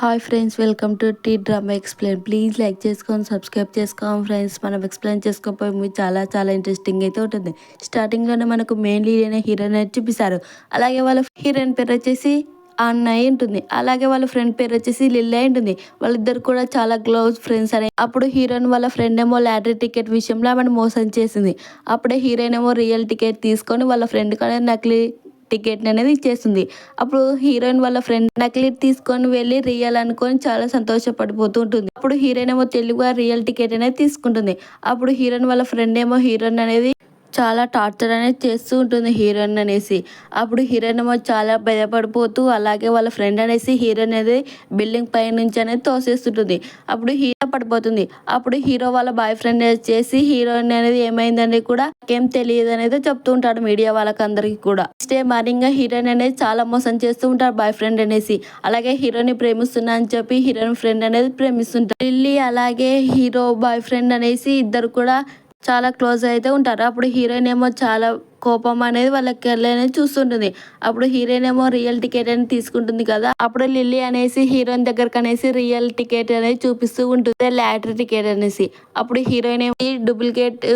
Hi friends, welcome to T drama explain. Please like చేసుకొని subscribe చేసుకోండి friends. మనం explain చేసుకోకపోయి మూవీ చాలా చాలా ఇంట్రెస్టింగ్ అయితే ఉంటుంది. స్టార్టింగ్లోనే మనకు మెయిన్ లీడ్ అయిన హీరోయిన్ అయితే చూపిస్తారు. అలాగే వాళ్ళ హీరోయిన్ పేరు వచ్చేసి అన్నయ్య ఉంటుంది. అలాగే వాళ్ళ ఫ్రెండ్ పేరు వచ్చేసి లిల్లీ ఉంటుంది. వాళ్ళిద్దరు కూడా చాలా క్లోజ్ ఫ్రెండ్స్ అనే. అప్పుడు హీరోయిన్ వాళ్ళ ఫ్రెండ్ ఏమో లాటరీ టికెట్ విషయంలో ఆమెను మోసం చేసింది. అప్పుడే హీరోయిన్ ఏమో రియల్ టికెట్ తీసుకొని వాళ్ళ ఫ్రెండ్ కానీ నకిలీ టికెట్ అనేది ఇచ్చేస్తుంది. అప్పుడు హీరోయిన్ వాళ్ళ ఫ్రెండ్ నకిలీ తీసుకొని వెళ్ళి రియల్ అనుకొని చాలా సంతోషపడిపోతూ ఉంటుంది. అప్పుడు హీరోయిన్ ఏమో తెలివిగా రియల్ టికెట్ అనేది తీసుకుంటుంది. అప్పుడు హీరోయిన్ వాళ్ళ ఫ్రెండ్ ఏమో హీరోయిన్ అనేది చాలా టార్చర్ అనేది చేస్తూ ఉంటుంది హీరోయిన్ అనేసి. అప్పుడు హీరోయిన్ ఏమో చాలా భయపడిపోతూ అలాగే వాళ్ళ ఫ్రెండ్ అనేసి హీరోయిన్ అనేది బిల్డింగ్ పై నుంచి అనేది తోసేస్తుంటుంది. అప్పుడు హీరో పడిపోతుంది. అప్పుడు హీరో వాళ్ళ బాయ్ ఫ్రెండ్ చేసి హీరోయిన్ అనేది ఏమైందని కూడా ఏం తెలియదు అనేది చెప్తూ ఉంటాడు మీడియా వాళ్ళకందరికి కూడా. నెక్స్ట్ డే మార్నింగ్ హీరోయిన్ అనేది చాలా మోసం చేస్తూ ఉంటాడు బాయ్ ఫ్రెండ్ అనేసి. అలాగే హీరోని ప్రేమిస్తున్నా అని చెప్పి హీరోయిన్ ఫ్రెండ్ అనేది ప్రేమిస్తుంటారు. లిల్లీ అలాగే హీరో బాయ్ ఫ్రెండ్ అనేసి ఇద్దరు కూడా చాలా క్లోజ్ అయితే ఉంటారు. అప్పుడు హీరోయిన్ ఏమో చాలా కోపం అనేది వాళ్ళకి అనేది చూస్తుంటుంది. అప్పుడు హీరోయిన్ ఏమో రియల్ టికెట్ అని తీసుకుంటుంది కదా. అప్పుడు లిల్లీ అనేసి హీరోయిన్ దగ్గరకు అనేసి రియల్ టికెట్ అనేది చూపిస్తూ ఉంటుంది, లాటరీ టికెట్ అనేసి. అప్పుడు హీరోయిన్ ఏమో డూప్లికేట్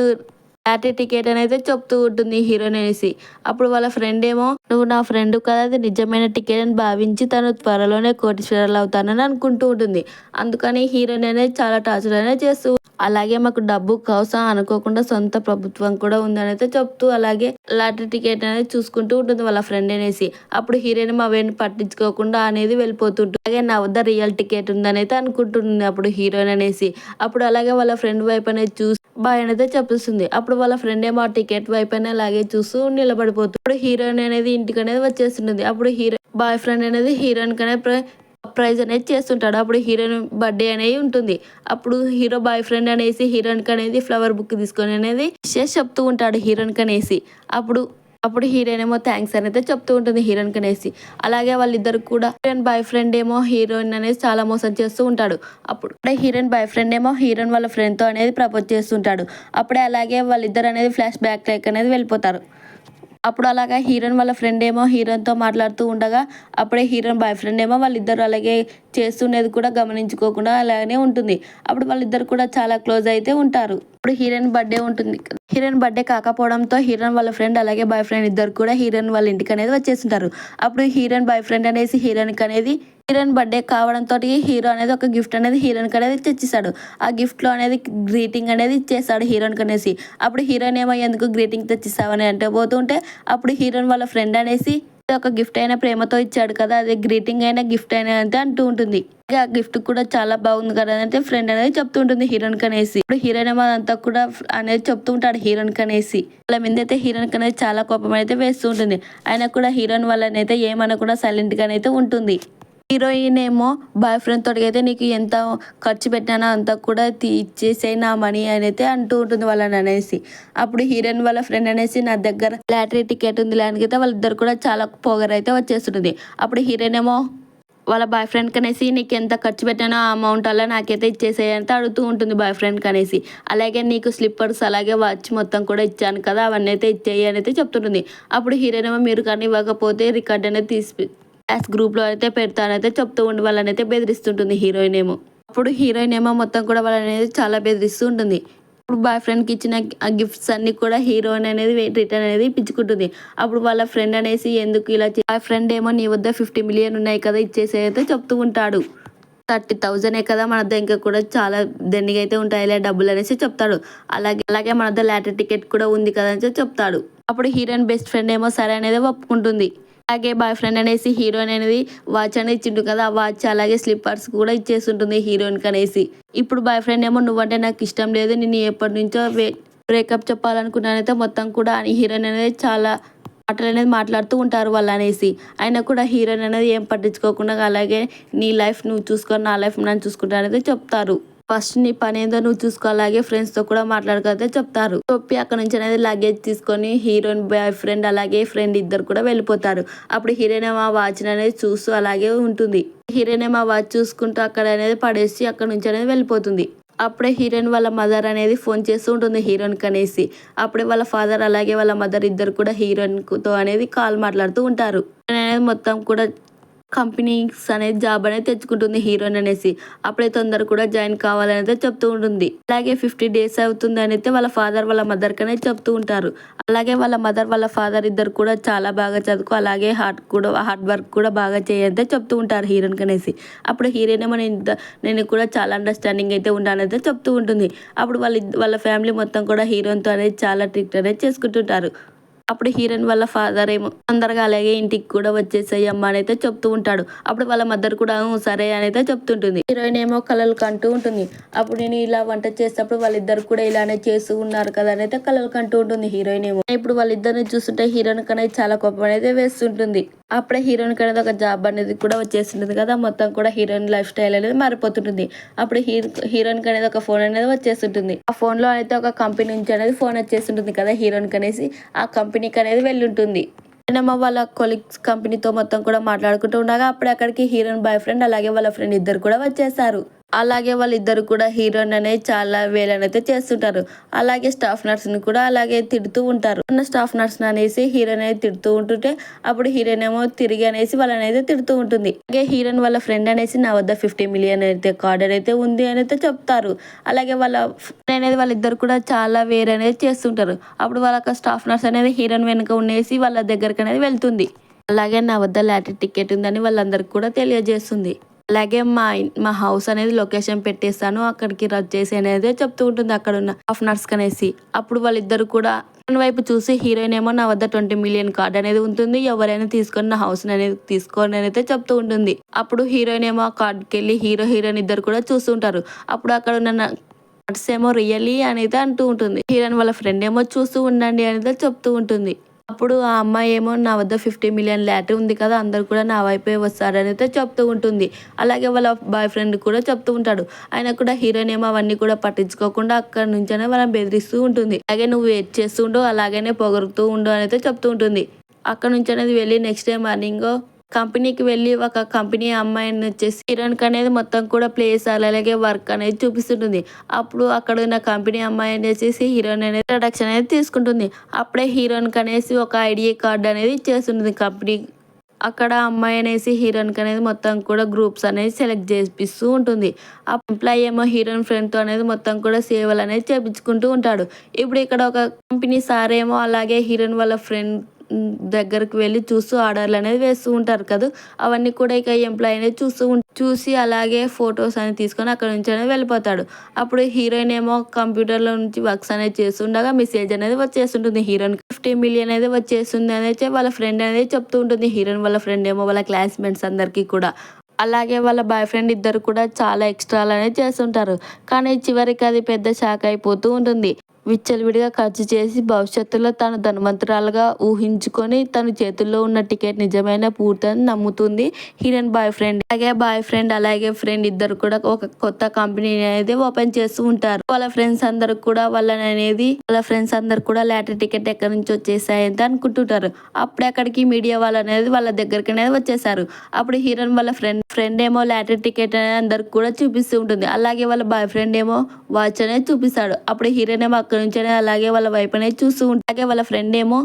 లాటరీ టికెట్ అనేది చెప్తూ ఉంటుంది హీరోయిన్ అనేసి. అప్పుడు వాళ్ళ ఫ్రెండ్ ఏమో నువ్వు నా ఫ్రెండ్ కదా, అది నిజమైన టికెట్ అని భావించి తను త్వరలోనే కోటీశ్వరాలు అవుతానని అనుకుంటూ ఉంటుంది. అందుకని హీరోయిన్ అనేది చాలా టార్చర్ అనేది చేస్తూ అలాగే మాకు డబ్బు కోసం అనుకోకుండా సొంత ప్రభుత్వం కూడా ఉందని అయితే చెప్తూ అలాగే లాటరీ టికెట్ అనేది చూసుకుంటూ ఉంటుంది వాళ్ళ ఫ్రెండ్ అనేసి. అప్పుడు హీరోయిన్ అవేని పట్టించుకోకుండా అనేది వెళ్ళిపోతుంటుంది. అలాగే నా వద్ద రియల్ టికెట్ ఉందని అయితే అనుకుంటుంది అప్పుడు హీరోయిన్ అనేసి. అప్పుడు అలాగే వాళ్ళ ఫ్రెండ్ వైపు అనేది చూసి బాయ్ అనేది చెప్పేస్తుంది. అప్పుడు వాళ్ళ ఫ్రెండ్ ఏమో ఆ టికెట్ వైపు అనేది అలాగే చూస్తూ నిలబడిపోతుంది. అప్పుడు హీరోయిన్ అనేది ఇంటికి అనేది వచ్చేస్తుంటుంది. అప్పుడు బాయ్ ఫ్రెండ్ అనేది హీరోయిన్ అనేది ప్రైజ్ అనేది చేస్తుంటాడు. అప్పుడు హీరోయిన్ బర్త్డే అనేది ఉంటుంది. అప్పుడు హీరో బాయ్ ఫ్రెండ్ అనేసి హీరోయిన్ అనేది ఫ్లవర్ బుక్ తీసుకొని అనేది చెప్తూ ఉంటాడు హీరోయిన్ అనేసి. అప్పుడు అప్పుడు హీరోయిన్ ఏమో థ్యాంక్స్ అనేది చెప్తూ ఉంటుంది హీరోయిన్ అనేసి. అలాగే వాళ్ళిద్దరు కూడా హీరోయిన్ బాయ్ ఫ్రెండ్ ఏమో హీరోయిన్ అనేది చాలా మోసం చేస్తూ ఉంటాడు. అప్పుడు హీరోయిన్ బాయ్ ఫ్రెండ్ ఏమో హీరోయిన్ వాళ్ళ ఫ్రెండ్ తో అనేది ప్రపోజ్ చేస్తుంటాడు. అప్పుడే అలాగే వాళ్ళిద్దరు అనేది ఫ్లాష్ బ్యాక్ లైక్ అనేది వెళ్ళిపోతారు. అప్పుడు అలాగా హీరోయిన్ వాళ్ళ ఫ్రెండ్ ఏమో హీరోయిన్తో మాట్లాడుతూ ఉండగా అప్పుడే హీరోయిన్ బాయ్ ఫ్రెండ్ ఏమో వాళ్ళిద్దరు అలాగే చేస్తుండేది కూడా గమనించుకోకుండా అలానే ఉంటుంది. అప్పుడు వాళ్ళిద్దరు కూడా చాలా క్లోజ్ అయితే ఉంటారు. ఇప్పుడు హీరోయిన్ బర్త్డే ఉంటుంది. హీరోయిన్ బర్త్డే కాకపోవడంతో హీరోయిన్ వాళ్ళ ఫ్రెండ్ అలాగే బాయ్ ఫ్రెండ్ ఇద్దరు కూడా హీరోయిన్ వాళ్ళ ఇంటికి అనేది వచ్చేస్తుంటారు. అప్పుడు హీరోయిన్ బాయ్ ఫ్రెండ్ అనేసి హీరోయిన్ బర్త్డే కావడంతో హీరో అనేది ఒక గిఫ్ట్ అనేది హీరోయిన్ అనేది తెచ్చిస్తాడు. ఆ గిఫ్ట్ లో అనేది గ్రీటింగ్ అనేది ఇచ్చేస్తాడు హీరోయిన్ అనేసి. అప్పుడు హీరోయిన్ ఏమో ఎందుకు గ్రీటింగ్ తెచ్చిస్తావని అంటే పోతుంటే అప్పుడు హీరోయిన్ వాళ్ళ ఫ్రెండ్ అనేసి ఒక గిఫ్ట్ అయినా ప్రేమతో ఇచ్చాడు కదా, అదే గ్రీటింగ్ అయినా గిఫ్ట్ అయినా అంటే అంటూ ఉంటుంది. ఆ గిఫ్ట్ కూడా చాలా బాగుంది కదా అంటే ఫ్రెండ్ అనేది చెప్తూ ఉంటుంది హీరోయిన్ అనేసి. ఇప్పుడు హీరోయిన్ ఏమో అంతా కూడా అనేది చెప్తూ ఉంటాడు హీరోయిన్ అనేసి. వాళ్ళ మీద అయితే హీరోయిన్ అనేది చాలా కోపం అయితే వేస్తూ ఉంటుంది. అయినా కూడా హీరోయిన్ వాళ్ళనైతే ఏమనకుండా సైలెంట్ గానైతే ఉంటుంది. హీరోయిన్ ఏమో బాయ్ ఫ్రెండ్ తోటి అయితే నీకు ఎంత ఖర్చు పెట్టానో అంతా కూడా ఇచ్చేసేయి నా మనీ అని అయితే అంటూ ఉంటుంది వాళ్ళని అనేసి. అప్పుడు హీరోయిన్ వాళ్ళ ఫ్రెండ్ అనేసి నా దగ్గర లాటరీ టికెట్ ఉంది లేనికైతే వాళ్ళిద్దరు కూడా చాలా పొగరైతే వచ్చేస్తుంది. అప్పుడు హీరోయిన్ ఏమో వాళ్ళ బాయ్ ఫ్రెండ్ కనేసి నీకు ఎంత ఖర్చు పెట్టానో ఆ అమౌంట్ అలా నాకైతే ఇచ్చేసేయంటే అడుగుతూ ఉంటుంది బాయ్ ఫ్రెండ్ కనేసి. అలాగే నీకు స్లిప్పర్స్ అలాగే వాచ్ మొత్తం కూడా ఇచ్చాను కదా, అవన్నీ అయితే ఇచ్చేయి అని అయితే చెప్తుంటుంది. అప్పుడు హీరోయిన్ ఏమో మీరు కానీ ఇవ్వకపోతే రికార్డ్ అనేది తీసి గ్రూప్ లో అయితే పెడతానైతే చెప్తూ ఉండి వాళ్ళని అయితే బెదిరిస్తుంటుంది హీరోయిన్ ఏమో. అప్పుడు హీరోయిన్ ఏమో మొత్తం కూడా వాళ్ళని అనేది చాలా బెదిరిస్తూ ఉంటుంది. ఇప్పుడు బాయ్ ఫ్రెండ్కి ఇచ్చిన ఆ గిఫ్ట్స్ అన్ని కూడా హీరోయిన్ అనేది రిటర్న్ అనేది ఇప్పించుకుంటుంది. అప్పుడు వాళ్ళ ఫ్రెండ్ అనేసి ఎందుకు ఇలా బాయ్ ఫ్రెండ్ ఏమో నీ వద్ద 50 మిలియన్ ఉన్నాయి కదా ఇచ్చేసి అయితే చెప్తూ ఉంటాడు. 30,000 కదా మన దగ్గర కూడా చాలా దండిగా అయితే ఉంటాయిలే డబ్బులు అనేసి చెప్తాడు. అలాగే మన దగ్గర లాటరీ టికెట్ కూడా ఉంది కదా అని చెప్తాడు. అప్పుడు హీరోయిన్ బెస్ట్ ఫ్రెండ్ ఏమో సరే అనేది ఒప్పుకుంటుంది. అలాగే బాయ్ ఫ్రెండ్ అనేసి హీరోయిన్ అనేది వాచ్ అనేది ఇచ్చిండు కదా, ఆ వాచ్ అలాగే స్లిప్పర్స్ కూడా ఇచ్చేస్తుంటుంది హీరోయిన్ అనేసి. ఇప్పుడు బాయ్ ఫ్రెండ్ ఏమో నువ్వంటే నాకు ఇష్టం లేదు, నేను ఎప్పటి నుంచో బ్రేకప్ చెప్పాలనుకున్నానైతే మొత్తం కూడా అని హీరోయిన్ అనేది చాలా మాటలు అనేది మాట్లాడుతూ ఉంటారు వాళ్ళు అనేసి. అయినా కూడా హీరోయిన్ అనేది ఏం పట్టించుకోకుండా అలాగే నీ లైఫ్ నువ్వు చూసుకొని నా లైఫ్ నేను చూసుకుంటా అనేది చెప్తారు. ఫస్ట్ నీ పని ఏందో నువ్వు చూసుకో, అలాగే ఫ్రెండ్స్ తో కూడా మాట్లాడుకైతే చెప్తారు. చెప్పి అక్కడ నుంచి అనేది లగేజ్ తీసుకొని హీరోయిన్ బాయ్ ఫ్రెండ్ అలాగే ఫ్రెండ్ ఇద్దరు కూడా వెళ్ళిపోతారు. అప్పుడు హీరోయిన్ ఏమో ఆ వాచ్ అనేది చూస్తూ అలాగే ఉంటుంది. హీరోయిన్ ఏమో ఆ వాచ్ చూసుకుంటూ అక్కడ అనేది పడేసి అక్కడ నుంచి అనేది వెళ్ళిపోతుంది. అప్పుడే హీరోయిన్ వాళ్ళ మదర్ అనేది ఫోన్ చేస్తూ ఉంటుంది హీరోయిన్ అనేసి. అప్పుడే వాళ్ళ ఫాదర్ అలాగే వాళ్ళ మదర్ ఇద్దరు కూడా హీరోయిన్ తో అనేది కాల్ మాట్లాడుతూ ఉంటారు. అనేది మొత్తం కూడా కంపెనీస్ అనేది జాబ్ అనేది తెచ్చుకుంటుంది హీరోయిన్ అనేసి. అప్పుడే తొందర కూడా జాయిన్ కావాలని అయితే చెప్తూ ఉంటుంది. అలాగే 50 డేస్ అవుతుంది అని అయితే వాళ్ళ ఫాదర్ వాళ్ళ మదర్ కనే చెప్తూ ఉంటారు. అలాగే వాళ్ళ మదర్ వాళ్ళ ఫాదర్ ఇద్దరు కూడా చాలా బాగా చదువుకో, అలాగే హార్డ్ వర్క్ కూడా బాగా చేయైతే చెప్తూ ఉంటారు హీరోయిన్ కనేసి. అప్పుడు హీరోయిన్ ఏమో నేను కూడా చాలా అండర్స్టాండింగ్ అయితే ఉండాలైతే చెప్తూ ఉంటుంది. అప్పుడు వాళ్ళ ఫ్యామిలీ మొత్తం కూడా హీరోయిన్తో అనేది చాలా ట్రీట్ అనేది చేసుకుంటుంటారు. అప్పుడు హీరోయిన్ వాళ్ళ ఫాదర్ ఏమో తొందరగా అలాగే ఇంటికి కూడా వచ్చేసాయి అమ్మ అని అయితే చెప్తూ ఉంటాడు. అప్పుడు వాళ్ళ మదర్ కూడా సరే అని అయితే చెప్తుంటుంది. హీరోయిన్ ఏమో కలలు కంటూ ఉంటుంది. అప్పుడు నేను ఇలా వంట చేసేటప్పుడు వాళ్ళిద్దరు కూడా ఇలానే చేస్తూ ఉన్నారు కదా అని అయితే కలలు కంటూ ఉంటుంది హీరోయిన్ ఏమో. ఇప్పుడు వాళ్ళిద్దరిని చూస్తుంటే హీరోయిన్ కనేది చాలా కోపం అనేది వేస్తుంటుంది. అప్పుడే హీరోయిన్ అనేది ఒక జాబ్ అనేది కూడా వచ్చేస్తుంటుంది కదా, మొత్తం కూడా హీరోయిన్ లైఫ్ స్టైల్ అనేది మారిపోతుంటుంది. అప్పుడు హీరోయిన్ అనేది ఒక ఫోన్ అనేది వచ్చేస్తుంటుంది. ఆ ఫోన్ లో అయితే ఒక కంపెనీ నుంచి అనేది ఫోన్ వచ్చేస్తుంటుంది కదా హీరోయిన్ అనేసి. ఆ కంపెనీకి అనేది వెళ్ళుంటుంది. ఏమో వాళ్ళ కొలీగ్స్ కంపెనీతో మొత్తం కూడా మాట్లాడుకుంటూ ఉండగా అప్పుడు అక్కడికి హీరోయిన్ బాయ్ ఫ్రెండ్ అలాగే వాళ్ళ ఫ్రెండ్ ఇద్దరు కూడా వచ్చేసారు. అలాగే వాళ్ళిద్దరు కూడా హీరోయిన్ అనేది చాలా వేలనైతే చేస్తుంటారు. అలాగే స్టాఫ్ నర్స్ ని కూడా అలాగే తిడుతూ ఉంటారు. ఉన్న స్టాఫ్ నర్స్ అనేసి హీరోయిన్ అనేది తిడుతూ ఉంటుంటే అప్పుడు హీరోయిన్ ఏమో తిరిగి అనేసి వాళ్ళని అయితే తిడుతూ ఉంటుంది. అలాగే హీరోయిన్ వాళ్ళ ఫ్రెండ్ అనేసి నా వద్ద 50 మిలియన్ అయితే కార్డ్ అయితే ఉంది అని అయితే చెప్తారు. అలాగే వాళ్ళిద్దరు కూడా చాలా వేరే అనేది చేస్తుంటారు. అప్పుడు వాళ్ళ స్టాఫ్ నర్స్ అనేది హీరోయిన్ వెనుక ఉండేసి వాళ్ళ దగ్గరకు అనేది వెళ్తుంది. అలాగే నా వద్ద లాటరీ టికెట్ ఉందని వాళ్ళందరికి కూడా తెలియజేస్తుంది. అలాగే మా హౌస్ అనేది లొకేషన్ పెట్టేస్తాను, అక్కడికి వచ్చేసి అనేది చెప్తూ ఉంటుంది అక్కడ ఉన్న స్టాఫ్ నర్స్ కనేసి. అప్పుడు వాళ్ళిద్దరు కూడా వైపు చూసి హీరోయిన్ ఏమో నా వద్ద 20 మిలియన్ కార్డ్ అనేది ఉంటుంది, ఎవరైనా తీసుకొని నా హౌస్ అనేది తీసుకోండి అని అయితే చెప్తూ ఉంటుంది. అప్పుడు హీరోయిన్ ఏమో ఆ కార్డ్కి వెళ్ళి హీరోయిన్ ఇద్దరు కూడా చూస్తుంటారు. అప్పుడు అక్కడ ఉన్న నర్స్ ఏమో రియల్లీ అనేది అంటూ ఉంటుంది. హీరోయిన్ వాళ్ళ ఫ్రెండ్ ఏమో చూస్తూ ఉండండి అనేది చెప్తూ ఉంటుంది. అప్పుడు ఆ అమ్మాయి ఏమో నా వద్ద 50 మిలియన్ లాటరీ ఉంది కదా, అందరు కూడా నా వైపే వస్తారని అయితే చెప్తూ ఉంటుంది. అలాగే వాళ్ళ బాయ్ ఫ్రెండ్ కూడా చెప్తూ ఉంటాడు. ఆయన కూడా హీరోయిన్ ఏమో అవన్నీ కూడా పట్టించుకోకుండా అక్కడ నుంచైనా వాళ్ళని బెదిరిస్తూ ఉంటుంది. అలాగే నువ్వు వెయిట్ చేస్తూ ఉండు, అలాగనే పొగరుతూ ఉండు అని అయితే చెప్తూ ఉంటుంది. అక్కడ నుంచి అనేది వెళ్ళి నెక్స్ట్ డే మార్నింగ్ కంపెనీకి వెళ్ళి ఒక కంపెనీ అమ్మాయిని వచ్చేసి హీరోయిన్ అనేది మొత్తం కూడా ప్లేస్ అలాగే వర్క్ అనేది చూపిస్తుంటుంది. అప్పుడు అక్కడ ఉన్న కంపెనీ అమ్మాయి వచ్చేసి హీరోయిన్ అనేది ప్రొడక్షన్ అనేది తీసుకుంటుంది. అప్పుడే హీరోయిన్ అనేసి ఒక ఐడియా కార్డ్ అనేది ఇచ్చేస్తుంటుంది కంపెనీ. అక్కడ అమ్మాయి అనేసి హీరోయిన్ అనేది మొత్తం కూడా గ్రూప్స్ అనేది సెలెక్ట్ చేపిస్తూ ఉంటుంది. ఆ ఎంప్లాయీ ఏమో హీరోయిన్ ఫ్రెండ్తో అనేది మొత్తం కూడా సేవలు అనేది చేపించుకుంటూ ఉంటాడు. ఇప్పుడు ఇక్కడ ఒక కంపెనీ సార్ ఏమో అలాగే హీరోయిన్ వాళ్ళ ఫ్రెండ్ దగ్గరకు వెళ్ళి చూస్తూ ఆర్డర్లు అనేది వేస్తూ ఉంటారు కదా, అవన్నీ కూడా ఇక ఎంప్లాయీ అనేది చూసి అలాగే ఫొటోస్ అనేది తీసుకొని అక్కడ నుంచి అనేది వెళ్ళిపోతాడు. అప్పుడు హీరోయిన్ ఏమో కంప్యూటర్లో నుంచి వర్క్స్ అనేది చేస్తుండగా మెసేజ్ అనేది వచ్చేస్తుంటుంది. హీరోయిన్ 50 మిలియన్ అనేది వచ్చేస్తుంది అనేది వాళ్ళ ఫ్రెండ్ అనేది చెప్తూ ఉంటుంది. హీరోయిన్ వాళ్ళ ఫ్రెండ్ ఏమో వాళ్ళ క్లాస్మేట్స్ అందరికీ కూడా. అలాగే వాళ్ళ బాయ్ ఫ్రెండ్ ఇద్దరు కూడా చాలా ఎక్స్ట్రాలు అనేది చేస్తుంటారు. కానీ చివరికి అది పెద్ద షాక్ అయిపోతూ ఉంటుంది. విచ్చలవిడిగా ఖర్చు చేసి భవిష్యత్తులో తను ధనవంతురాలుగా ఊహించుకొని తన చేతుల్లో ఉన్న టికెట్ నిజమైన పూర్తని నమ్ముతుంది హీరోయిన్ బాయ్ ఫ్రెండ్. అలాగే ఫ్రెండ్ ఇద్దరు కూడా ఒక కొత్త కంపెనీ అనేది ఓపెన్ చేస్తూ ఉంటారు. వాళ్ళ ఫ్రెండ్స్ అందరు కూడా లాటరీ టికెట్ ఎక్కడి నుంచి వచ్చేసాయి అనుకుంటుంటారు. అప్పుడే అక్కడికి మీడియా వాళ్ళు అనేది వాళ్ళ దగ్గరికి అనేది వచ్చేసారు. అప్పుడు హీరోయిన్ వాళ్ళ ఫ్రెండ్ ఏమో లాటరీ టికెట్ అనేది అందరికి కూడా చూపిస్తూ ఉంటుంది. అలాగే వాళ్ళ బాయ్ ఫ్రెండ్ ఏమో వాచ్ అనేది చూపిస్తాడు. అప్పుడు హీరోయిన్ ఏమో అక్కడ నుంచి అలాగే వాళ్ళ వైపు అనేది చూస్తూ ఉంటుంది. అలాగే వాళ్ళ ఫ్రెండ్ ఏమో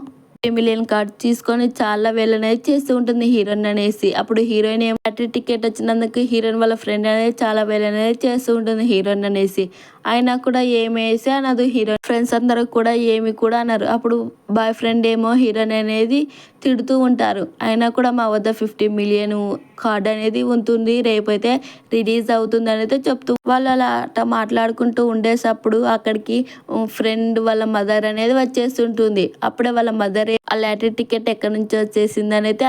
50 మిలియన్ కార్డ్ తీసుకొని చాలా వేలనేది చేస్తూ ఉంటుంది హీరోయిన్ అనేసి. అప్పుడు హీరోయిన్ ఏమో లాటరీ టికెట్ వచ్చినందుకు హీరోయిన్ వాళ్ళ ఫ్రెండ్ అనేది చాలా వేలనేది చేస్తూ ఉంటుంది హీరోయిన్ అనేసి. అయినా కూడా ఏమేసి అనదు హీరోయిన్. ఫ్రెండ్స్ అందరూ కూడా ఏమి కూడా అన్నారు. అప్పుడు బాయ్ ఫ్రెండ్ ఏమో హీరోయిన్ అనేది తిడుతూ ఉంటారు. అయినా కూడా మా వద్ద 50 మిలియన్ కార్డ్ అనేది ఉంటుంది, రేపైతే రిలీజ్ అవుతుంది అనేది చెప్తూ వాళ్ళు అలా మాట్లాడుకుంటూ ఉండేటప్పుడు అక్కడికి ఫ్రెండ్ వాళ్ళ మదర్ అనేది వచ్చేస్తుంటుంది. అప్పుడే వాళ్ళ మదర్ ఆ లాటరీ టికెట్ ఎక్కడి నుంచి వచ్చేసింది అనేది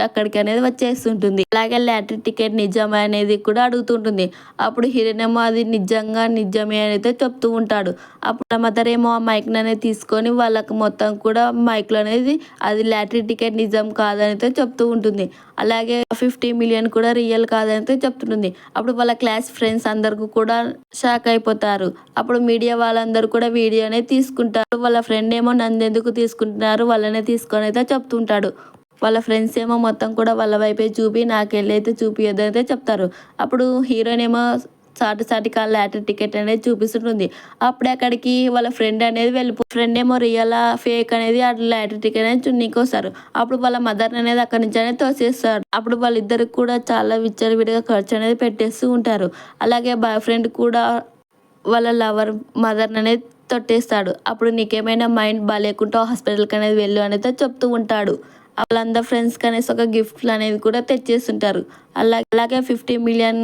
అక్కడికి అనేది వచ్చేస్తుంటుంది. అలాగే లాటరీ టికెట్ నిజమే అనేది కూడా అడుగుతుంటుంది. అప్పుడు హీరోయిన్ ఏమో అది నిజమే అనేది చెప్తూ ఉంటాడు. అప్పుడు మదర్ ఏమో ఆ మైక్ అనేది తీసుకొని వాళ్ళకి మొత్తం కూడా మైక్ లో అనేది అది లాటరీ టికెట్ నిజం కాదని చెప్తూ ఉంటుంది. అలాగే 50 మిలియన్ కూడా రియల్ కాదని చెప్తుంటుంది. అప్పుడు వాళ్ళ క్లాస్ ఫ్రెండ్స్ అందరికి కూడా షాక్ అయిపోతారు. అప్పుడు మీడియా వాళ్ళందరూ కూడా వీడియో అనేది తీసుకుంటారు. వాళ్ళ ఫ్రెండ్ ఏమో నన్ను ఎందుకు తీసుకుంటున్నారు, వాళ్ళనే తీసుకొని అయితే చెప్తుంటాడు. వాళ్ళ ఫ్రెండ్స్ ఏమో మొత్తం కూడా వాళ్ళ వైపే చూపి నాకెళ్ళైతే చూపియద్దు అయితే చెప్తారు. అప్పుడు హీరోయిన్ ఏమో సాటికి ఆ లాటరీ టికెట్ అనేది చూపిస్తుంటుంది. అప్పుడే అక్కడికి వాళ్ళ ఫ్రెండ్ అనేది ఫ్రెండ్ ఏమో రియలా ఫేక్ అనేది ఆ లాటరీ టికెట్ అనేది చున్నీకొస్తారు. అప్పుడు వాళ్ళ మదర్ అనేది అక్కడి నుంచి అనేది తోసేస్తారు. అప్పుడు వాళ్ళిద్దరికి కూడా చాలా విచ్చలవిడిగా ఖర్చు అనేది పెట్టేస్తూ ఉంటారు. అలాగే బాయ్ ఫ్రెండ్ కూడా వాళ్ళ లవర్ మదర్ అనేది తొట్టేస్తాడు. అప్పుడు నీకేమైనా మైండ్ బాగాలేకుంటే హాస్పిటల్కి అనేది వెళ్ళు అనేది చెప్తూ ఉంటాడు. వాళ్ళందరూ ఫ్రెండ్స్కి అనేసి ఒక గిఫ్ట్లు అనేది కూడా తెచ్చేస్తుంటారు. అలాగే 50 మిలియన్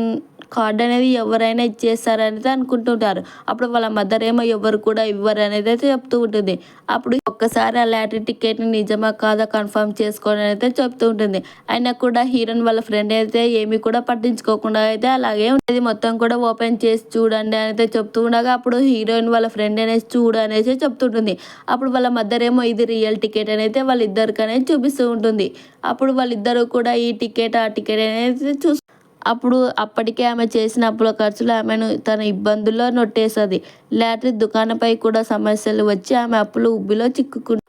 కార్డ్ అనేది ఎవరైనా ఇచ్చేస్తారనేది అనుకుంటుంటారు. అప్పుడు వాళ్ళ మదర్ ఏమో ఎవరు కూడా ఇవ్వరు అనేది అయితే చెప్తూ ఉంటుంది. అప్పుడు ఒక్కసారి ఆ లాటరీ టికెట్ని నిజమా కాదా కన్ఫర్మ్ చేసుకోవాలని అయితే చెప్తూ ఉంటుంది. అయినా కూడా హీరోయిన్ వాళ్ళ ఫ్రెండ్ అయితే ఏమీ కూడా పట్టించుకోకుండా అయితే అలాగే ఉంటుంది. మొత్తం కూడా ఓపెన్ చేసి చూడండి అయితే చెప్తూ ఉండగా అప్పుడు హీరోయిన్ వాళ్ళ ఫ్రెండ్ అనేసి చూడు అనేసి చెప్తుంటుంది. అప్పుడు వాళ్ళ మదర్ ఏమో ఇది రియల్ టికెట్ అని అయితే వాళ్ళిద్దరికి అనేది చూపిస్తూ ఉంటుంది. అప్పుడు వాళ్ళిద్దరూ కూడా ఈ టికెట్ ఆ టికెట్ అనేది అప్పుడు అప్పటికే ఆమె చేసిన అప్పుల ఖర్చులు ఆమెను తన ఇబ్బందుల్లో నెట్టేస్తది. లాటరీ దుకాణంపై కూడా సమస్యలు వచ్చి ఆమె అప్పుల ఊబిలో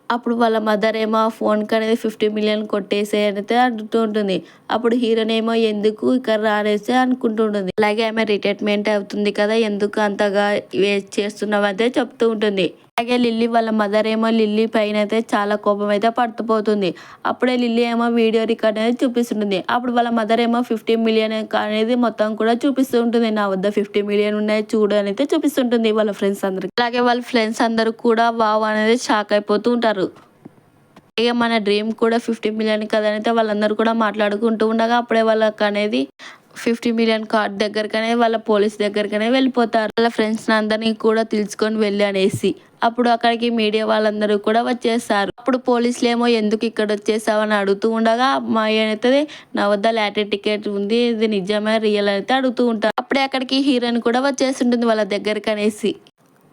అప్పుడు వాళ్ళ మదర్ ఏమో ఆ ఫోన్‌కి అనేది 50 మిలియన్ కొట్టేసేయ్ అయితే అంటూ ఉంటుంది. అప్పుడు హీరోయిన్ ఏమో ఎందుకు ఇక్కడ రానేసి అనుకుంటూ ఉంటుంది. అలాగే ఆమె రిటైర్మెంట్ అవుతుంది కదా ఎందుకు అంతగా వేస్ట్ చేస్తున్నావు అయితే చెప్తూ ఉంటుంది. అలాగే లిల్లీ వాళ్ళ మదర్ ఏమో లిల్లీ పైన అయితే చాలా కోపం అయితే పట్టుపోతుంది. అప్పుడే లిల్లీ ఏమో వీడియో రికార్డ్ అనేది చూపిస్తుంటుంది. అప్పుడు వాళ్ళ మదర్ ఏమో 50 మిలియన్ అనేది మొత్తం కూడా చూపిస్తూ ఉంటుంది. నా వద్ద 50 మిలియన్ ఉన్నాయి చూడు అని అయితే చూపిస్తుంటుంది వాళ్ళ ఫ్రెండ్స్ అందరికి. అలాగే వాళ్ళ ఫ్రెండ్స్ అందరూ కూడా వావ్ అనేది షాక్ అయిపోతూ ఉంటారు. ఇక మన డ్రీమ్ కూడా 50 మిలియన్ కదా అని అయితే వాళ్ళందరూ కూడా మాట్లాడుకుంటూ ఉండగా అప్పుడే వాళ్ళకి అనేది 50 మిలియన్ కార్డ్ దగ్గరకనే వాళ్ళ పోలీస్ దగ్గరకనే వెళ్ళిపోతారు. వాళ్ళ ఫ్రెండ్స్ అందరినీ కూడా తెలుసుకొని వెళ్ళి అనేసి అప్పుడు అక్కడికి మీడియా వాళ్ళందరూ కూడా వచ్చేస్తారు. అప్పుడు పోలీసులు ఏమో ఎందుకు ఇక్కడ వచ్చేసావు అని అడుగుతూ ఉండగా అమ్మాయి అయితే నా వద్ద లాటరీ టికెట్ ఉంది ఇది నిజమే రియల్ అయితే అడుగుతూ ఉంటారు. అప్పుడే అక్కడికి హీరోయిన్ కూడా వచ్చేస్తుంటుంది వాళ్ళ దగ్గరికి అనేసి.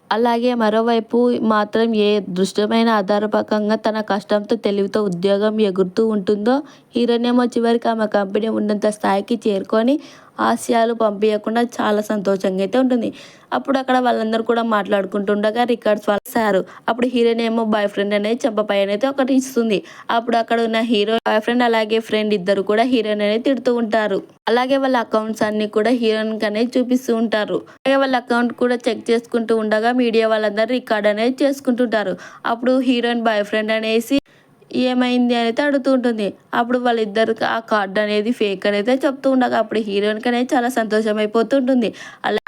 అలాగే మరోవైపు మాత్రం ఏ దృష్టమైన ఆధారపకంగా తన కష్టంతో తెలివితో ఉద్యోగం ఎగురుతూ ఉంటుందో హీరోయిన్ ఏమో చివరికి ఆమె కంపెనీ ఉన్నంత స్థాయికి చేరుకొని ఆశయాలు పంపించకుండా చాలా సంతోషంగా అయితే ఉంటుంది. అప్పుడు అక్కడ వాళ్ళందరూ కూడా మాట్లాడుకుంటుండగా రికార్డ్స్ వాళ్ళారు. అప్పుడు హీరోయిన్ ఏమో బాయ్ ఫ్రెండ్ అనేది చెంపపైన అయితే ఒకటి ఇస్తుంది. అప్పుడు అక్కడ ఉన్న హీరో బాయ్ ఫ్రెండ్ అలాగే ఫ్రెండ్ ఇద్దరు కూడా హీరోయిన్ అనేది తిడుతూ ఉంటారు. అలాగే వాళ్ళ అకౌంట్స్ అన్ని కూడా హీరోయిన్ అనేది చూపిస్తూ ఉంటారు. అలాగే వాళ్ళ అకౌంట్ కూడా చెక్ చేసుకుంటూ ఉండగా మీడియా వాళ్ళందరూ రికార్డ్ అనేది చేసుకుంటుంటారు. అప్పుడు హీరోయిన్ బాయ్ ఫ్రెండ్ అనేసి ఏమైంది అనేది అడుగుతూ ఉంటుంది. అప్పుడు వాళ్ళిద్దరికి ఆ కార్డ్ అనేది ఫేక్ అనేది చెప్తూ ఉండగా అప్పుడు హీరోయిన్కి అనేది చాలా సంతోషం అయిపోతుంటుంది.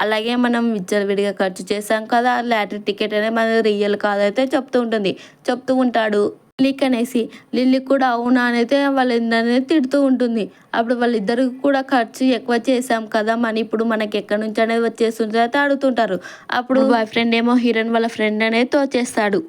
అలాగే మనం విచ్చలవిడిగా ఖర్చు చేసాం కదా లాటరీ టికెట్ అనేది మన రియల్ కాదైతే చెప్తూ ఉంటుంది. చెప్తూ ఉంటాడు లిల్లీకి అనేసి. లిల్లీ కూడా అవునా అనేది వాళ్ళిద్దరిని తిడుతూ ఉంటుంది. అప్పుడు వాళ్ళిద్దరు కూడా ఖర్చు ఎక్కువ చేసాం కదా మనీ ఇప్పుడు మనకి ఎక్కడి నుంచి అనేది వచ్చేస్తుంది అయితే అడుగుతుంటారు. అప్పుడు బాయ్ ఫ్రెండ్ ఏమో హీరోయిన్ వాళ్ళ ఫ్రెండ్ అనేది తోచేస్తాడు.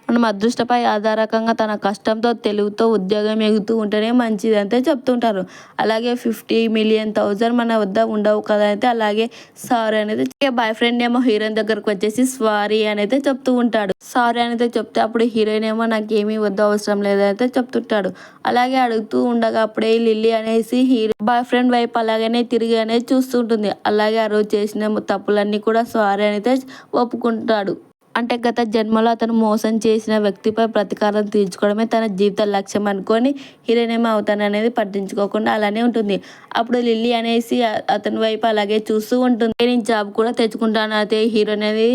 మనం అదృష్టపై ఆధారకంగా తన కష్టంతో తెలివితో ఉద్యోగం ఎగుతూ ఉంటేనే మంచిది అంతే చెప్తుంటారు. అలాగే 50 మిలియన్ మన వద్ద ఉండవు కదా అయితే అలాగే సారీ అనేది బాయ్ ఫ్రెండ్ ఏమో హీరోయిన్ దగ్గరకు వచ్చేసి సారీ అనేది చెప్తూ ఉంటాడు. సారీ అనేది చెప్తే అప్పుడు హీరోయిన్ ఏమో నాకేమీ వద్ద అవసరం లేదైతే చెప్తుంటాడు. అలాగే అడుగుతూ ఉండగా అప్పుడే లిల్లీ అనేసి హీరో బాయ్ ఫ్రెండ్ వైపు అలాగనే తిరిగి అనేది చూస్తూ ఉంటుంది. అలాగే ఆ రోజు చేసిన తప్పులన్నీ కూడా సారీ అనేది ఒప్పుకుంటాడు. అంటే గత జన్మలో అతను మోసం చేసిన వ్యక్తిపై ప్రతీకారం తీర్చుకోవడమే తన జీవిత లక్ష్యం అనుకొని హీరోయిన్ ఏమో అవుతాననేది పట్టించుకోకుండా అలానే ఉంటుంది. అప్పుడు లిల్లీ అనేసి అతని వైపు అలాగే చూస్తూ ఉంటుంది. నేను జాబ్ కూడా తెచ్చుకుంటాను అయితే హీరోయిన్ అనేది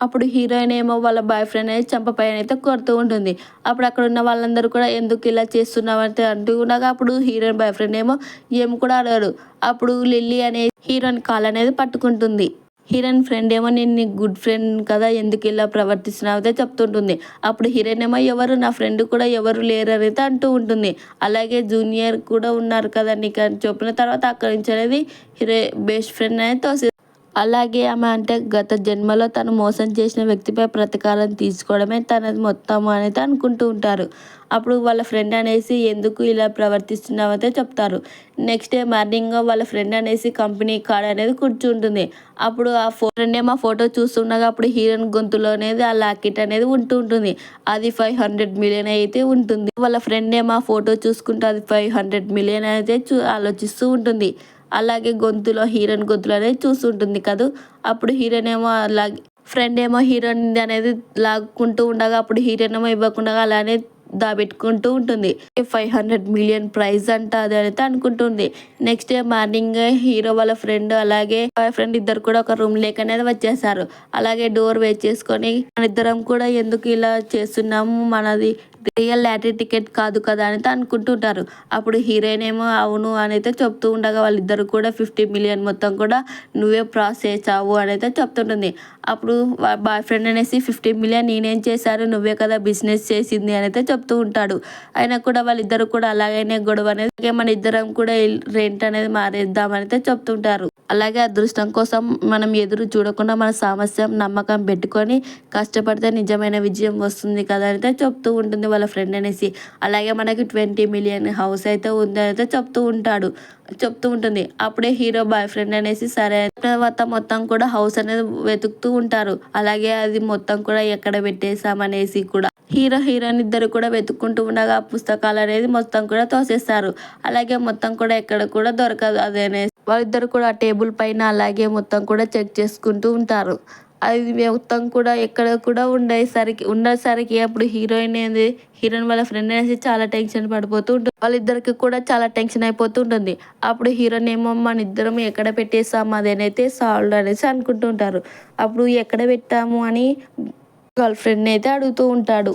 అప్పుడు హీరోయిన్ ఏమో వాళ్ళ బాయ్ ఫ్రెండ్ అనేది చంపపైన అయితే కొడుతూ ఉంటుంది. అప్పుడు అక్కడ ఉన్న వాళ్ళందరూ కూడా ఎందుకు ఇలా చేస్తున్నావు అంటే అంటూ ఉండగా అప్పుడు హీరోయిన్ బాయ్ ఫ్రెండ్ ఏమో ఏం కూడా అడగడు. అప్పుడు లిల్లీ అనేది హీరోయిన్ కాల్ అనేది పట్టుకుంటుంది. హీరోయిన్ ఫ్రెండ్ ఏమో నేను నీ గుడ్ ఫ్రెండ్ కదా ఎందుకు ఇలా ప్రవర్తిస్తున్నావు అయితే చెప్తుంటుంది. అప్పుడు హీరోయిన్ ఏమో ఎవరు నా ఫ్రెండ్ కూడా ఎవరు లేరు అయితే అంటూ ఉంటుంది. అలాగే జూనియర్ కూడా ఉన్నారు కదా నీకు అని చెప్పిన తర్వాత అక్కడి నుంచి అనేది బెస్ట్ ఫ్రెండ్ అనేది అలాగే ఆమె అంటే గత జన్మలో తను మోసం చేసిన వ్యక్తిపై ప్రతీకారం తీర్చుకోవడమే తనది మొత్తం అనేది అనుకుంటూ ఉంటారు. అప్పుడు వాళ్ళ ఫ్రెండ్ అనేసి ఎందుకు ఇలా ప్రవర్తిస్తున్నావైతే చెప్తారు. నెక్స్ట్ డే మార్నింగ్ వాళ్ళ ఫ్రెండ్ అనేసి కంపెనీ కార్డ్ అనేది కూర్చుంటుంది. అప్పుడు ఆ ఫ్రెండ్ ఏమో ఫోటో చూస్తుండగా అప్పుడు హీరోయిన్ గొంతులో అనేది ఆ లాకెట్ అనేది ఉంటూ ఉంటుంది. అది 500 మిలియన్ అయితే ఉంటుంది. వాళ్ళ ఫ్రెండ్ ఏమో ఆ ఫోటో చూసుకుంటూ అది 500 మిలియన్ అయితే ఆలోచిస్తూ ఉంటుంది. అలాగే హీరోయిన్ గొంతులో అనేది చూస్తుంటుంది కదూ. అప్పుడు హీరోయిన్ ఏమో అలాగే ఫ్రెండ్ ఏమో హీరోయిన్ అనేది లాక్కుంటూ ఉండగా అప్పుడు హీరోయిన్ ఏమో ఇవ్వకుండా అలానే దాబెట్టుకుంటూ ఉంటుంది. 500 మిలియన్ ప్రైజ్ అంట అది అయితే అనుకుంటుంది. నెక్స్ట్ డే మార్నింగ్ హీరో వాళ్ళ ఫ్రెండ్ అలాగే బాయ్ ఫ్రెండ్ ఇద్దరు కూడా ఒక రూమ్ లేక్ అనేది వచ్చేసారు. అలాగే డోర్ వేసేసుకొని మన ఇద్దరం కూడా ఎందుకు ఇలా చేస్తున్నాము, మనది రియల్ లాటరీ టికెట్ కాదు కదా అని అనుకుంటుంటారు. అప్పుడు హీరోయిన్ ఏమో అవును అని అయితే చెప్తూ ఉండగా వాళ్ళిద్దరు కూడా 50 మిలియన్ మొత్తం కూడా నువ్వే ప్రాసెస్ చేసావు అని అయితే చెప్తుంటుంది. అప్పుడు బాయ్ ఫ్రెండ్ అనేసి 50 మిలియన్ నేనేం చేశాను, నువ్వే కదా బిజినెస్ చేసింది అని అయితే చెప్తూ ఉంటాడు. అయినా కూడా వాళ్ళిద్దరు కూడా అలాగనే గొడవ అనేది మన ఇద్దరం కూడా రెంట్ అనేది మారేద్దాం అని అయితే చెప్తుంటారు. అలాగే అదృష్టం కోసం మనం ఎదురు చూడకుండా మన సామర్థ్యం నమ్మకం పెట్టుకొని కష్టపడితే నిజమైన విజయం వస్తుంది కదా అయితే చెప్తూ ఉంటుంది వాళ్ళ ఫ్రెండ్ అనేసి. అలాగే మనకి 20 మిలియన్ హౌస్ అయితే ఉంది అయితే చెప్తూ ఉంటుంది. అప్పుడే హీరో బాయ్ ఫ్రెండ్ అనేసి సరే తర్వాత మొత్తం కూడా హౌస్ అనేది వెతుకుతూ ఉంటారు. అలాగే అది మొత్తం కూడా ఎక్కడ పెట్టేసామనేసి కూడా హీరోయిన్ ఇద్దరు కూడా వెతుక్కుంటూ ఉండగా ఆ పుస్తకాలు అనేది మొత్తం కూడా తోసేస్తారు. అలాగే మొత్తం కూడా ఎక్కడ కూడా దొరకదు అదేనే వాళ్ళిద్దరు కూడా ఆ టేబుల్ పైన అలాగే మొత్తం కూడా చెక్ చేసుకుంటూ ఉంటారు. అది మొత్తం కూడా ఎక్కడ కూడా ఉండేసరికి అప్పుడు హీరోయిన్ వాళ్ళ ఫ్రెండ్ అనేసి చాలా టెన్షన్ పడిపోతూ ఉంటుంది. వాళ్ళిద్దరికి కూడా చాలా టెన్షన్ అయిపోతూ ఉంటుంది. అప్పుడు హీరోయిన్ ఏమో మన ఇద్దరం ఎక్కడ పెట్టేసాము అదేనైతే సాల్వ్ అనేసి అనుకుంటూ ఉంటారు. అప్పుడు ఎక్కడ పెట్టాము అని గర్ల్ ఫ్రెండ్ని అయితే అడుగుతూ ఉంటాడు.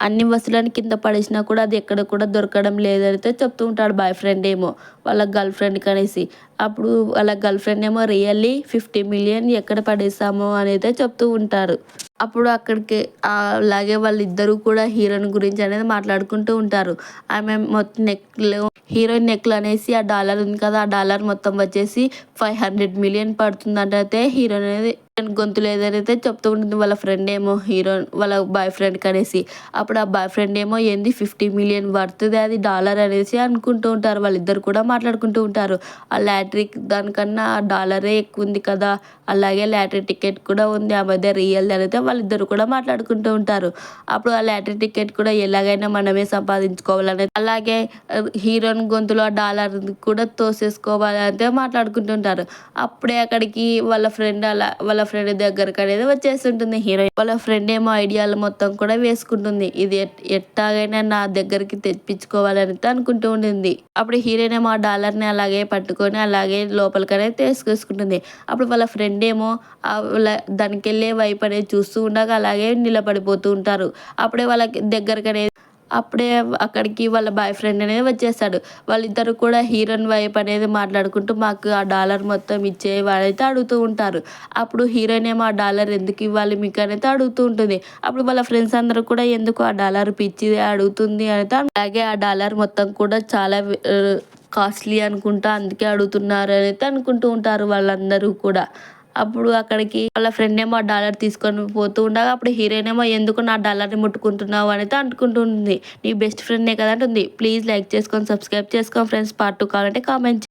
అన్ని వస్తువులను కింద పడేసినా కూడా అది ఎక్కడ కూడా దొరకడం లేదైతే చెప్తూ ఉంటాడు బాయ్ ఫ్రెండ్ ఏమో వాళ్ళ గర్ల్ ఫ్రెండ్కి అనేసి. అప్పుడు వాళ్ళ గర్ల్ ఫ్రెండ్ ఏమో రియల్లీ 50 మిలియన్ ఎక్కడ పడేసామో అని అయితే చెప్తూ ఉంటారు. అప్పుడు అక్కడికి అలాగే వాళ్ళిద్దరూ కూడా హీరోయిన్ గురించి అనేది మాట్లాడుకుంటూ ఉంటారు. ఆమె మొత్తం హీరోయిన్ నెక్లు అనేసి ఆ డాలర్ ఉంది కదా, ఆ డాలర్ మొత్తం వచ్చేసి 500 మిలియన్ పడుతుందంట అయితే హీరోయిన్ అనేది గొంతులు ఏదైతే చెప్తూ ఉంటుంది వాళ్ళ ఫ్రెండ్ ఏమో హీరోయిన్ వాళ్ళ బాయ్ ఫ్రెండ్కి అనేసి. అప్పుడు ఆ బాయ్ ఫ్రెండ్ ఏమో ఏంది 50 మిలియన్ పడుతుంది అది డాలర్ అనేసి అనుకుంటూ ఉంటారు. వాళ్ళిద్దరు కూడా మాట్లాడుకుంటూ ఉంటారు. ఆ లాటరీ దానికన్నా ఆ డాలరే ఎక్కువ ఉంది కదా, అలాగే లాటరీ టికెట్ కూడా ఉంది ఆ మధ్య రియల్ అయితే వాళ్ళిద్దరు కూడా మాట్లాడుకుంటూ ఉంటారు. అప్పుడు ఆ లాటరీ టికెట్ కూడా ఎలాగైనా మనమే సంపాదించుకోవాలని అలాగే హీరోయిన్ గొంతులో ఆ డాలర్ కూడా తోసేసుకోవాలి అంటే మాట్లాడుకుంటుంటారు. అప్పుడే అక్కడికి వాళ్ళ ఫ్రెండ్ దగ్గరకు అనేది వచ్చేస్తుంటుంది హీరోయిన్. వాళ్ళ ఫ్రెండ్ ఏమో ఐడియాలు మొత్తం కూడా వేసుకుంటుంది. ఇది ఎట్టాగైనా నా దగ్గరికి తెప్పించుకోవాలని అనుకుంటూ ఉంటుంది. అప్పుడు హీరోయిన్ ఏమో ఆ డాలర్ని అలాగే పట్టుకొని అలాగే లోపలికనే తీసుకొసుకుంటుంది. అప్పుడు వాళ్ళ ఫ్రెండ్ ఏమో దానికి వెళ్ళే వైపు అనేది చూస్తూ ఉండగా అలాగే నిలబడిపోతూ ఉంటారు. అప్పుడే అక్కడికి వాళ్ళ బాయ్ ఫ్రెండ్ అనేది వచ్చేస్తాడు. వాళ్ళిద్దరు కూడా హీరోయిన్ వైపు అనేది మాట్లాడుకుంటూ మాకు ఆ డాలర్ మొత్తం ఇచ్చేవాడైతే అడుగుతూ ఉంటారు. అప్పుడు హీరోయిన్ ఏమో ఆ డాలర్ ఎందుకు ఇవ్వాలి మీకు అనేది అడుగుతూ ఉంటుంది. అప్పుడు వాళ్ళ ఫ్రెండ్స్ అందరూ కూడా ఎందుకు ఆ డాలర్ పిచ్చిది అడుగుతుంది అయితే అలాగే ఆ డాలర్ మొత్తం కూడా చాలా కాస్ట్లీ అనుకుంటా అందుకే అడుగుతున్నారు అయితే అనుకుంటూ ఉంటారు వాళ్ళందరూ కూడా. అప్పుడు అక్కడికి వాళ్ళ ఫ్రెండ్ ఏమో ఆ డాలర్ తీసుకొని పోతూ ఉండగా అప్పుడు హీరోయిన్ ఏమో ఎందుకు నా డాలర్ని ముట్టుకుంటున్నావు అనేది అనుకుంటుంది. నీ బెస్ట్ ఫ్రెండ్నే కదా అంటుంది. ప్లీజ్ లైక్ చేసుకొని సబ్స్క్రైబ్ చేసుకోండి ఫ్రెండ్స్. పార్ట్ 2 కావాలంటే కామెంట్